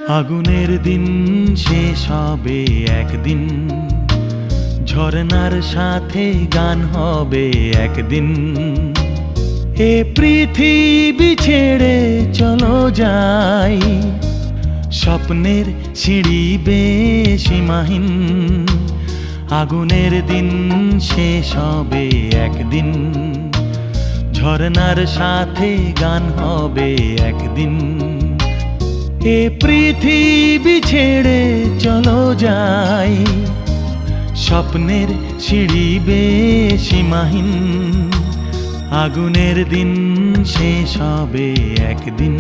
আগুনের দিন শেষ হবে একদিন, ঝরনার সাথে গান হবে একদিন। এ পৃথিবী ছেড়ে চলো যাই, স্বপ্নের সিঁড়ি বেয়ে সীমাহীন। আগুনের দিন শেষ হবে একদিন, ঝরনার সাথে গান হবে একদিন। এ পৃথিবী ছেড়ে চলো যাই, স্বপ্নের সিঁড়ি বেয়ে সীমাহীন। আগুনের দিন শেষ হবে একদিন।